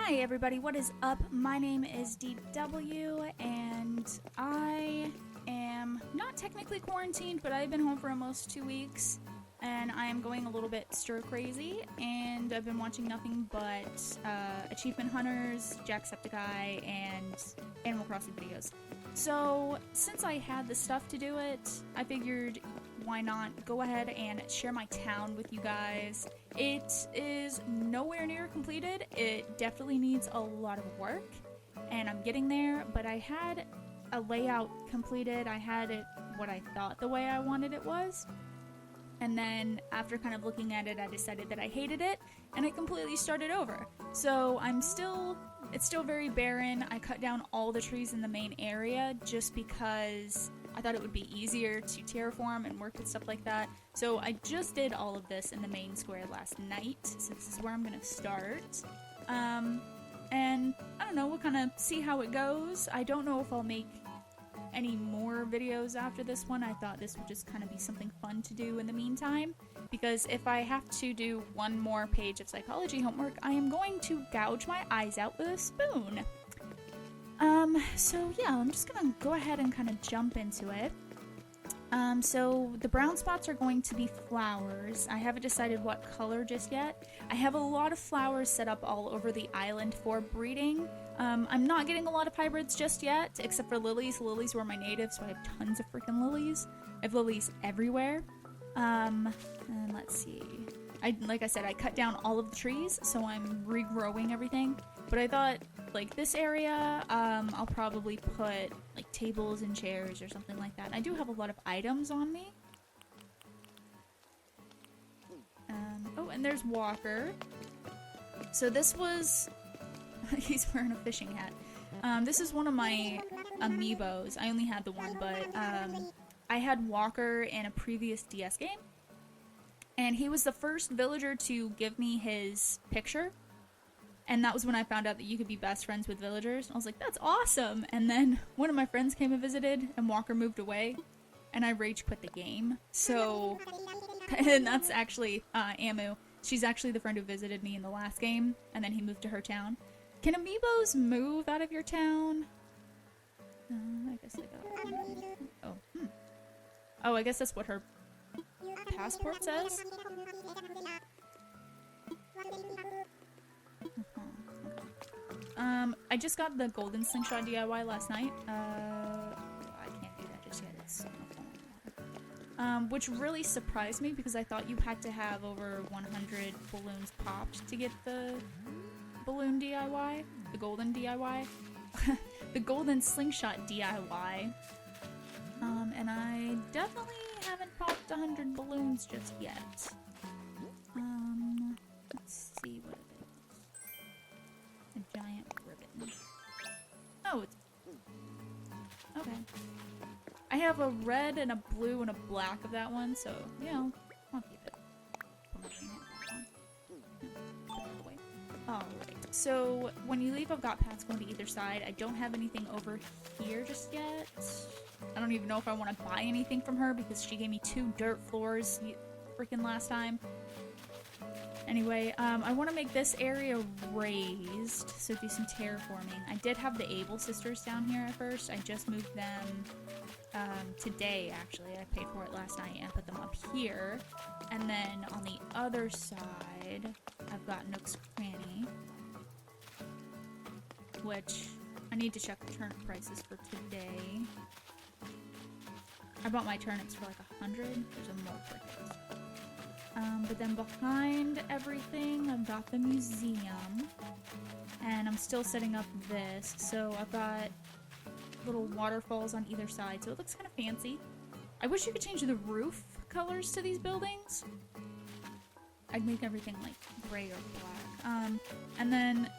Hi everybody, what is up? My name is DW and I am not technically quarantined, but I've been home for almost 2 weeks and I am going a little bit stir crazy and I've been watching nothing but Achievement Hunters, Jacksepticeye, and Animal Crossing videos. So since I had the stuff to do it, I figured why not go ahead and share my town with you guys. It is nowhere near completed. It definitely needs a lot of work and I'm getting there, but I had a layout completed. I had it what I thought the way I wanted it was. And then after kind of looking at it, I decided that I hated it and I completely started over. So it's still very barren. I cut down all the trees in the main area just because I thought it would be easier to terraform and work with stuff like that. So I just did all of this in the main square last night, so this is where I'm gonna start. And I don't know, we'll kind of see how it goes. I don't know if I'll make any more videos after this one. I thought this would just kind of be something fun to do in the meantime, because if I have to do one more page of psychology homework, I am going to gouge my eyes out with a spoon. So yeah, I'm just gonna go ahead and kind of jump into it. So the brown spots are going to be flowers. I haven't decided what color just yet. I have a lot of flowers set up all over the island for breeding. I'm not getting a lot of hybrids just yet, except for lilies. Lilies were my native, so I have tons of freaking lilies. I have lilies everywhere. And let's see. Like I said, I cut down all of the trees, so I'm regrowing everything. But I thought, like, this area, I'll probably put, like, tables and chairs or something like that. I do have a lot of items on me. Oh, and there's Walker. So this was... he's wearing a fishing hat. This is one of my amiibos. I only had the one, but I had Walker in a previous DS game. And he was the first villager to give me his picture. And that was when I found out that you could be best friends with villagers. I was like, that's awesome! And then one of my friends came and visited, and Walker moved away. And I rage quit the game. So, and that's actually Amu. She's actually the friend who visited me in the last game, and then he moved to her town. Can amiibos move out of your town? I guess they go. Oh, I guess that's what her passport says? I just got the golden slingshot DIY last night. I can't do that just yet. It's on the phone. Which really surprised me because I thought you had to have over 100 balloons popped to get the balloon DIY, the golden DIY, the golden slingshot DIY. And I definitely haven't popped 100 balloons just yet. Let's see what it is. A giant ribbon. Oh, it's... okay. I have a red and a blue and a black of that one, so, you know, I'll keep it. Put my green hat back on. Alright, so when you leave, I've got paths going to either side. I don't have anything over here just yet. I don't even know if I want to buy anything from her because she gave me 2 dirt floors freaking last time. Anyway, I want to make this area raised, so do some terraforming. I did have the Able sisters down here at first. I just moved them today, actually. I paid for it last night and put them up here. And then on the other side, I've got Nook's Cranny, which I need to check the turnip prices for today. I bought my turnips for like 100. There's a more crickets. But then behind everything, I've got the museum. And I'm still setting up this. So I've got little waterfalls on either side. So it looks kind of fancy. I wish you could change the roof colors to these buildings. I'd make everything like gray or black. And then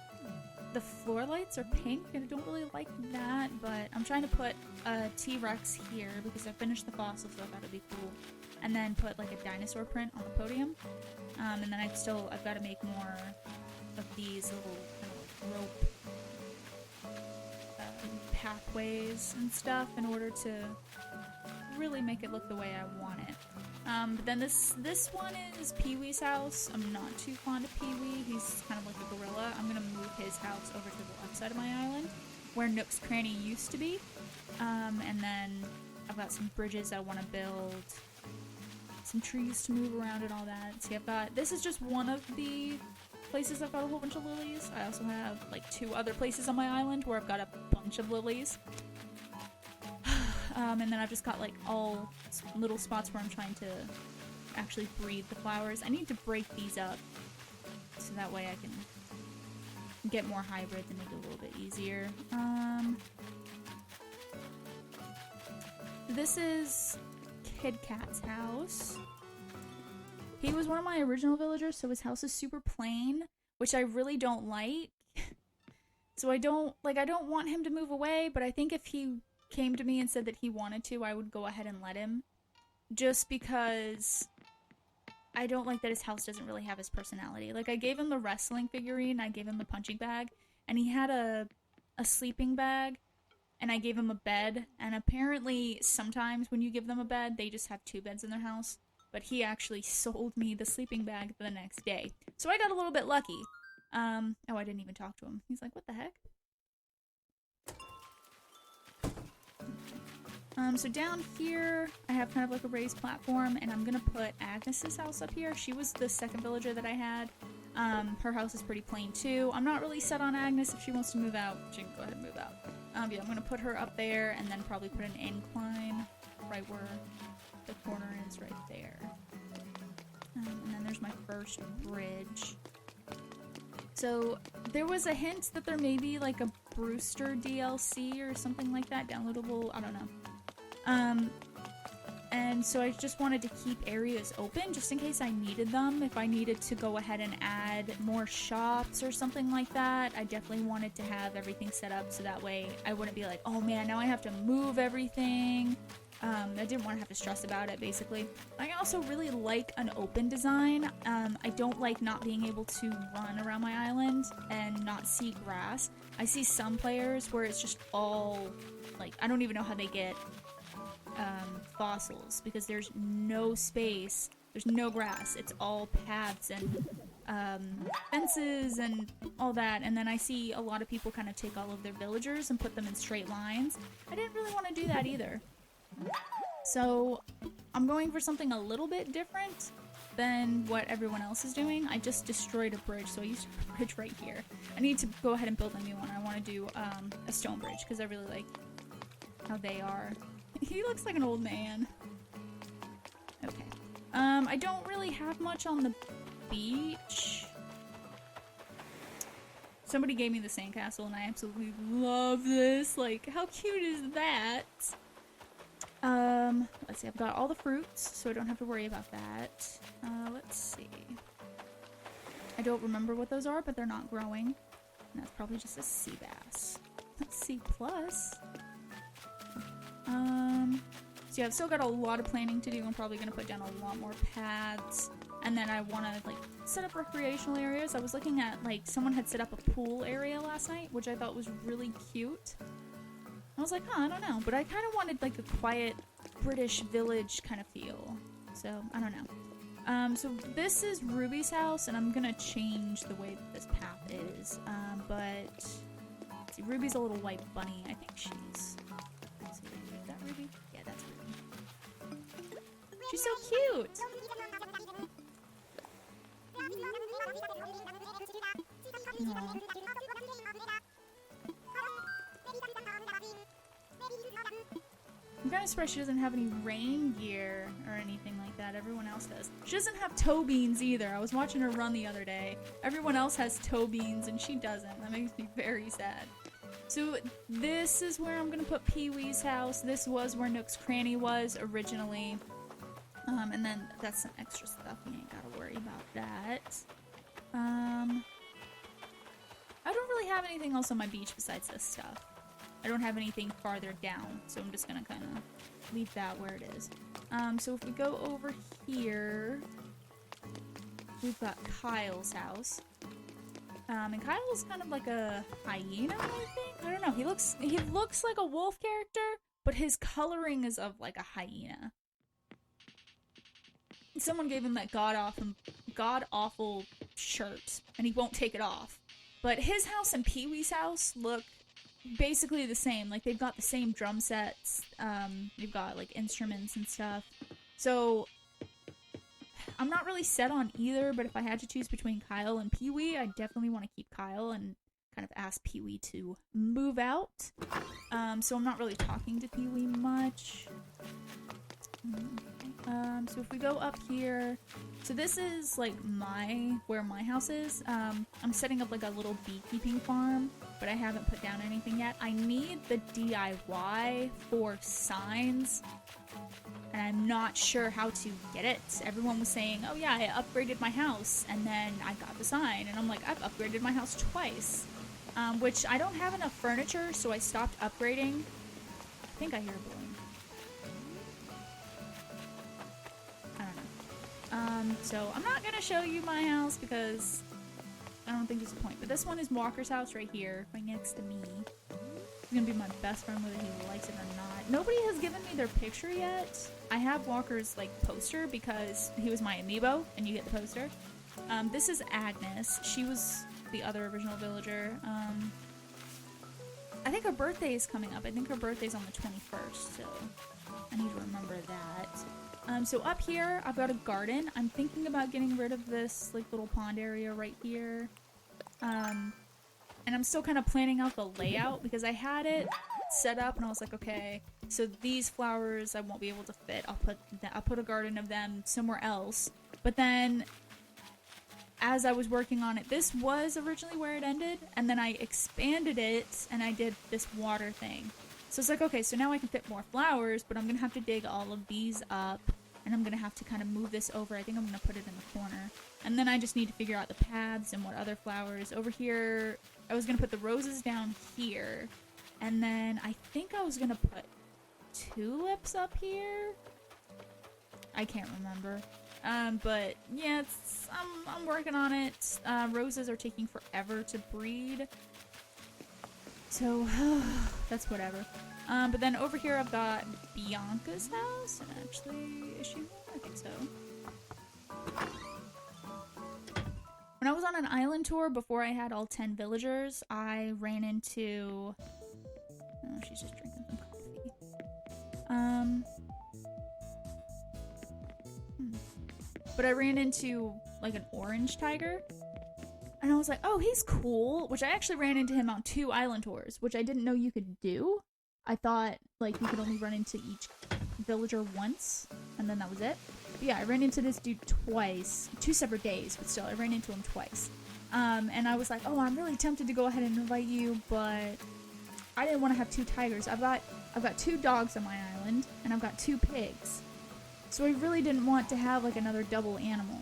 the floor lights are pink, and I don't really like that, but I'm trying to put a T-Rex here because I finished the fossil, so I thought it'd be cool. And then put like a dinosaur print on the podium. And then I've got to make more of these little kind of rope pathways and stuff in order to really make it look the way I want it. But then this one is Pee-wee's house. I'm not too fond of Pee-wee. He's kind of like a gorilla. I'm gonna move his his house over to the left side of my island, where Nook's Cranny used to be. And then I've got some bridges I want to build, some trees to move around and all that. See, this is just one of the places I've got a whole bunch of lilies. I also have like 2 other places on my island where I've got a bunch of lilies. And then I've just got like all little spots where I'm trying to actually breed the flowers. I need to break these up so that way I can get more hybrids and make it a little bit easier. This is Kid Cat's house. He was one of my original villagers, so his house is super plain, which I really don't like. So I don't want him to move away, but I think if he came to me and said that he wanted to, I would go ahead and let him. Just because I don't like that his house doesn't really have his personality. Like, I gave him the wrestling figurine, I gave him the punching bag, and he had a sleeping bag, and I gave him a bed, and apparently sometimes when you give them a bed, they just have 2 beds in their house. But he actually sold me the sleeping bag the next day. So I got a little bit lucky. Oh, I didn't even talk to him. He's like, what the heck? So down here, I have kind of like a raised platform, and I'm gonna put Agnes's house up here. She was the second villager that I had. Her house is pretty plain too. I'm not really set on Agnes. If she wants to move out, she can go ahead and move out. Yeah, I'm gonna put her up there, and then probably put an incline right where the corner is right there. And then there's my first bridge. So there was a hint that there may be like a Brewster DLC or something like that, downloadable, I don't know. And so I just wanted to keep areas open just in case I needed them. If I needed to go ahead and add more shops or something like that, I definitely wanted to have everything set up so that way I wouldn't be like, oh man, now I have to move everything. I didn't want to have to stress about it, basically. I also really like an open design. I don't like not being able to run around my island and not see grass. I see some players where it's just all, like, I don't even know how they get fossils, because there's no space, there's no grass, it's all paths and fences and all that, and then I see a lot of people kind of take all of their villagers and put them in straight lines. I didn't really want to do that either. So I'm going for something a little bit different than what everyone else is doing. I just destroyed a bridge, so I used a bridge right here. I need to go ahead and build a new one. I want to do a stone bridge because I really like how they are. He looks like an old man. Okay. I don't really have much on the beach. Somebody gave me the sandcastle and I absolutely love this. Like, how cute is that? Let's see, I've got all the fruits, so I don't have to worry about that. Let's see. I don't remember what those are, but they're not growing. And that's probably just a sea bass. C+. So yeah, I've still got a lot of planning to do. I'm probably gonna put down a lot more paths. And then I wanna, like, set up recreational areas. I was looking at, like, someone had set up a pool area last night, which I thought was really cute. I was like, huh, I don't know. But I kind of wanted, like, a quiet British village kind of feel. So, I don't know. So this is Ruby's house, and I'm gonna change the way that this path is. But, see, Ruby's a little white bunny. I think she's... Let's see, is that Ruby? Yeah, that's Ruby. She's so cute! Aww. I'm kind of surprised she doesn't have any rain gear or anything like that. Everyone else does. She doesn't have toe beans either. I was watching her run the other day. Everyone else has toe beans and she doesn't. That makes me very sad. So this is where I'm going to put Pee-wee's house. This was where Nook's Cranny was originally. And then that's some extra stuff. You ain't got to worry about that. I don't really have anything else on my beach besides this stuff. I don't have anything farther down, so I'm just gonna kind of leave that where it is. So if we go over here, we've got Kyle's house. And Kyle is kind of like a hyena, I think? I don't know, he looks like a wolf character, but his coloring is of like a hyena. Someone gave him that god-awful shirt, and he won't take it off. But his house and Pee-wee's house look basically the same. Like, they've got the same drum sets. They've got, like, instruments and stuff. So, I'm not really set on either, but if I had to choose between Kyle and Pee-wee, I definitely want to keep Kyle and kind of ask Pee-wee to move out. So I'm not really talking to Pee-wee much. So if we go up here, so this is like where my house is. I'm setting up like a little beekeeping farm, but I haven't put down anything yet. I need the DIY for signs, and I'm not sure how to get it. Everyone was saying, oh yeah, I upgraded my house, and then I got the sign, and I'm like, I've upgraded my house twice. Which I don't have enough furniture, so I stopped upgrading. I think I hear a balloon. I don't know. So I'm not gonna show you my house because I don't think there's a point. But this one is Walker's house right here, right next to me. He's gonna be my best friend whether he likes it or not. Nobody has given me their picture yet. I have Walker's like poster because he was my amiibo, and you get the poster. This is Agnes. She was the other original villager. I think her birthday is coming up. I think her birthday's on the 21st, so I need to remember that. So up here, I've got a garden. I'm thinking about getting rid of this like little pond area right here. And I'm still kind of planning out the layout because I had it set up and I was like, okay, so these flowers I won't be able to fit. I'll put a garden of them somewhere else. But then as I was working on it, this was originally where it ended, and then I expanded it and I did this water thing. So it's like, okay, so now I can fit more flowers, but I'm gonna have to dig all of these up, and I'm gonna have to kind of move this over. I think I'm gonna put it in the corner. And then I just need to figure out the paths and what other flowers. Over here, I was gonna put the roses down here, and then I think I was gonna put tulips up here. I can't remember. But yeah, I'm working on it. Roses are taking forever to breed. So, that's whatever. But then over here I've got Bianca's house. Actually, is she here? I think so. When I was on an island tour before I had all 10 villagers, I ran into... Oh, she's just drinking some coffee. But I ran into, like, an orange tiger. And I was like, oh, he's cool. Which I actually ran into him on 2 island tours, which I didn't know you could do. I thought, like, you could only run into each villager once, and then that was it. But yeah, I ran into this dude twice. 2 separate days, but still, I ran into him twice. And I was like, oh, I'm really tempted to go ahead and invite you, but I didn't want to have 2 tigers. I've got 2 dogs on my island, and I've got 2 pigs. So I really didn't want to have like another double animal.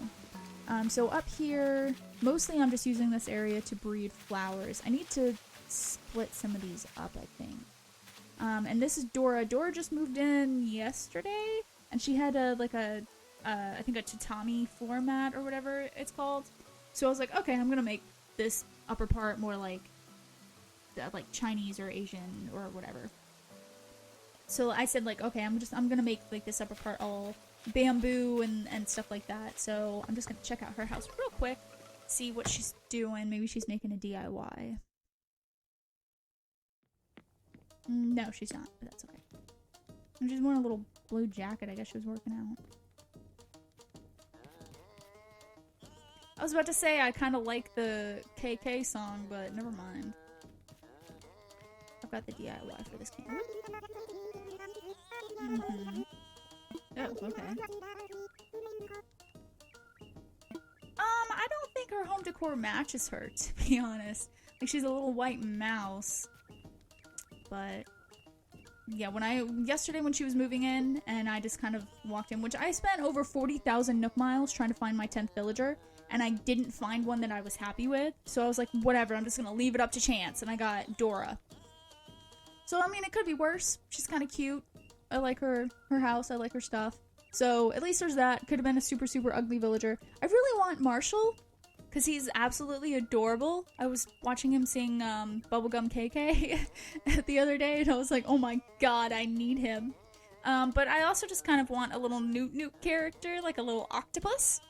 So up here, mostly I'm just using this area to breed flowers. I need to split some of these up, I think. And this is Dora. Dora just moved in yesterday, and she had I think a tatami floor mat or whatever it's called. So I was like, okay, I'm gonna make this upper part more like Chinese or Asian or whatever. So I said, like, okay, I'm gonna make, like, this upper part all bamboo and stuff like that. So I'm just gonna check out her house real quick, see what she's doing. Maybe she's making a DIY. No, she's not, but that's okay. She's wearing a little blue jacket. I guess she was working out. I was about to say I kind of like the KK song, but never mind. I've got the DIY for this camera. Oh, okay. I don't think her home decor matches her, to be honest. Like, she's a little white mouse. But yeah, yesterday when she was moving in, and I just kind of walked in, which I spent over 40,000 Nook miles trying to find my 10th villager, and I didn't find one that I was happy with. So I was like, whatever, I'm just gonna leave it up to chance, and I got Dora. So, I mean, it could be worse. She's kind of cute. I like her house. I like her stuff. So, at least there's that. Could have been a super, super ugly villager. I really want Marshall, because he's absolutely adorable. I was watching him sing Bubblegum KK the other day, and I was like, oh my god, I need him. But I also just kind of want a little Newt character, like a little octopus.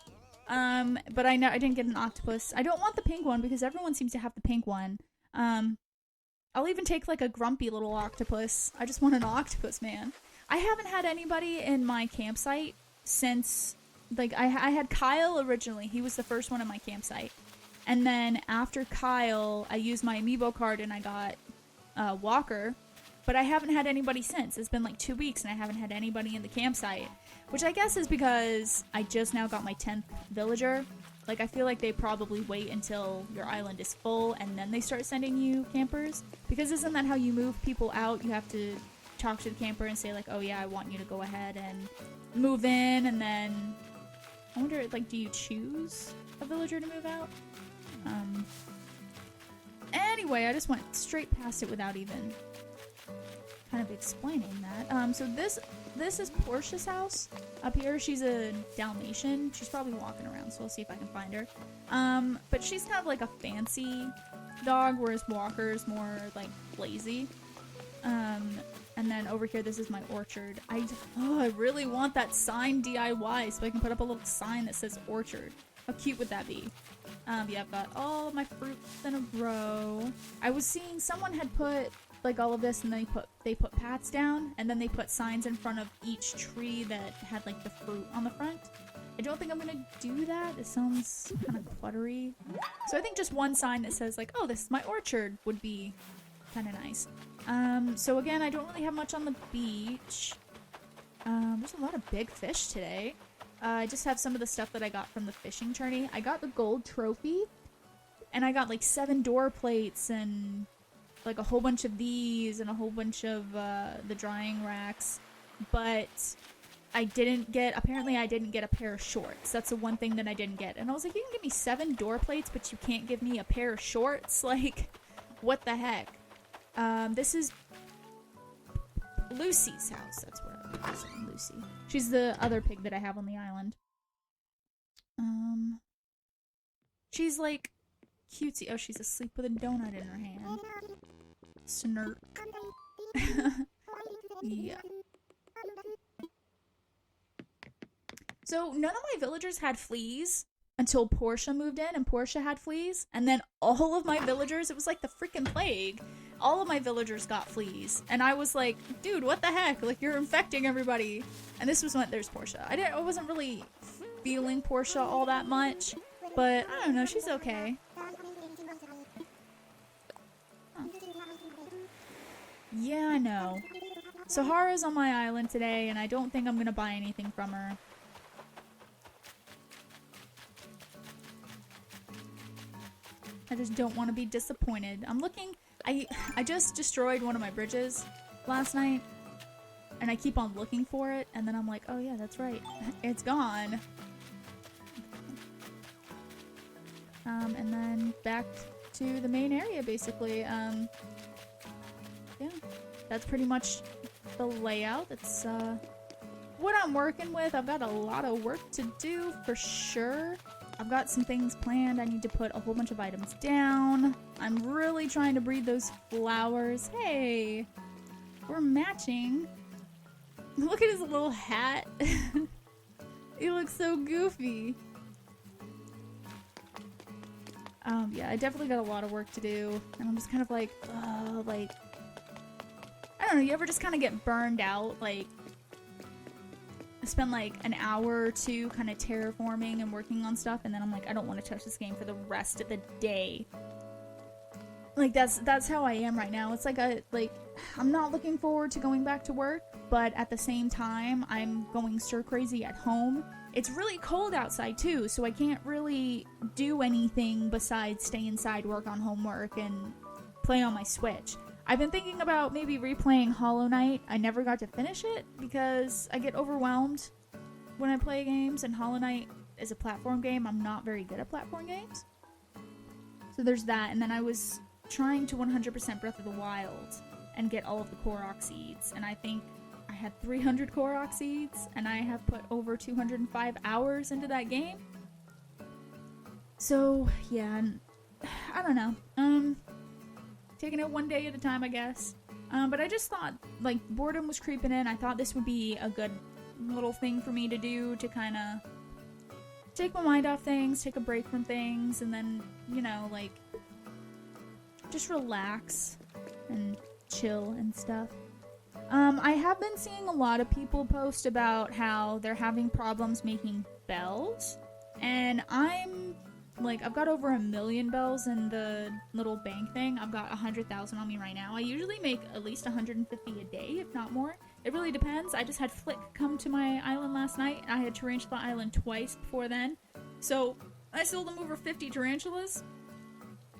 But I know I didn't get an octopus. I don't want the pink one because everyone seems to have the pink one. I'll even take like a grumpy little octopus. I just want an octopus, man. I haven't had anybody in my campsite since, like, I had Kyle originally. He was the first one in my campsite. And then after Kyle, I used my amiibo card and I got Walker. But I haven't had anybody since. It's been like 2 weeks and I haven't had anybody in the campsite. Which I guess is because I just now got my 10th villager. Like, I feel like they probably wait until your island is full and then they start sending you campers. Because isn't that how you move people out? You have to talk to the camper and say, like, oh yeah, I want you to go ahead and move in. And then, I wonder, like, do you choose a villager to move out? Anyway, I just went straight past it without even kind of explaining that. So this is Portia's house. Up here, she's a Dalmatian. She's probably walking around, so we'll see if I can find her. But she's kind of like a fancy dog, whereas Walker's more like lazy. And then over here, this is my orchard. I really want that sign DIY so I can put up a little sign that says orchard. How cute would that be? Yeah, I've got all my fruits in a row. I was seeing someone had put like all of this and they put paths down and then they put signs in front of each tree that had like the fruit on the front. I don't think I'm gonna do that. It sounds kind of cluttery. So I think just one sign that says like, oh, this is my orchard would be kind of nice. So again, I don't really have much on the beach. There's a lot of big fish today. I just have some of the stuff that I got from the fishing tourney. I got the gold trophy and I got like 7 door plates and like a whole bunch of these and a whole bunch of the drying racks, but apparently I didn't get a pair of shorts. That's the one thing that I didn't get. And I was like, you can give me 7 door plates, but you can't give me a pair of shorts? Like, what the heck? This is Lucy's house. That's what I was saying, Lucy. She's the other pig that I have on the island. She's like cutesy. Oh, she's asleep with a donut in her hand. Snurk. Yeah. So none of my villagers had fleas until Portia moved in, and Portia had fleas. And then all of my villagers, it was like the freaking plague. All of my villagers got fleas. And I was like, dude, what the heck? Like, you're infecting everybody. And this was when there's Portia. I wasn't really feeling Portia all that much. But I don't know, she's okay. Yeah, I know. Saharah's on my island today, and I don't think I'm gonna buy anything from her. I just don't want to be disappointed. I'm looking... I just destroyed one of my bridges last night, and I keep on looking for it, and then I'm like, oh yeah, that's right. It's gone. And then back to the main area, basically. Yeah, that's pretty much the layout. That's what I'm working with. I've got a lot of work to do for sure. I've got some things planned. I need to put a whole bunch of items down. I'm really trying to breed those flowers. Hey, we're matching. Look at his little hat. He looks so goofy. Yeah, I definitely got a lot of work to do. And I'm just kind of like, I don't know, you ever just kind of get burned out? Like, I spend like an hour or two kind of terraforming and working on stuff, and then I'm like, I don't want to touch this game for the rest of the day. Like, that's how I am right now. It's like I'm not looking forward to going back to work, but at the same time, I'm going stir crazy at home. It's really cold outside too, so I can't really do anything besides stay inside, work on homework, and play on my Switch. I've been thinking about maybe replaying Hollow Knight. I never got to finish it because I get overwhelmed when I play games, and Hollow Knight is a platform game. I'm not very good at platform games. So there's that, and then I was trying to 100% Breath of the Wild and get all of the Korok seeds, and I think I had 300 Korok seeds, and I have put over 205 hours into that game. So, yeah, I don't know. Taking it one day at a time, I guess. But I just thought, like, boredom was creeping in. I thought this would be a good little thing for me to do to kind of take my mind off things, take a break from things, and then, you know, like, just relax and chill and stuff. I have been seeing a lot of people post about how they're having problems making bells, and I'm, like, I've got over 1 million bells in the little bank thing. I've got 100,000 on me right now. I usually make at least 150 a day, if not more. It really depends. I just had Flick come to my island last night. I had Tarantula Island twice before then. So, I sold him over 50 tarantulas,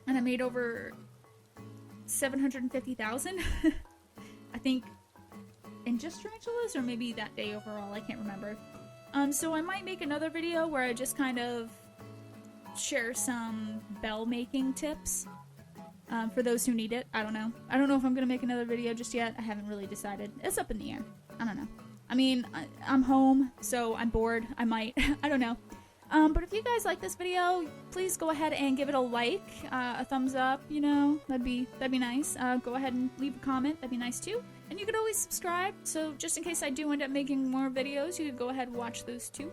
and I made over 750,000. I think in just tarantulas, or maybe that day overall, I can't remember. So I might make another video where I just kind of share some bell making tips for those who need it. I don't know. I don't know if I'm gonna make another video just yet. I haven't really decided. It's up in the air. I don't know. I mean, I'm home, so I'm bored. I might. I don't know. But if you guys like this video, please go ahead and give it a like, a thumbs up, you know, that'd be nice. Go ahead and leave a comment, that'd be nice too. And you could always subscribe, so just in case I do end up making more videos, you could go ahead and watch those too.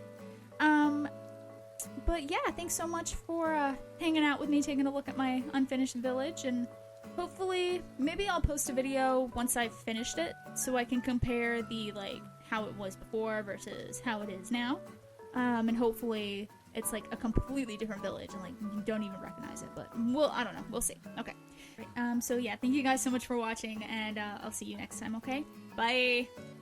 But yeah, thanks so much for hanging out with me, taking a look at my unfinished village, and hopefully, maybe I'll post a video once I've finished it, so I can compare the, like, how it was before versus how it is now. And hopefully it's like a completely different village and like you don't even recognize it, but I don't know, we'll see. Okay. So yeah, thank you guys so much for watching, and I'll see you next time, okay? Bye!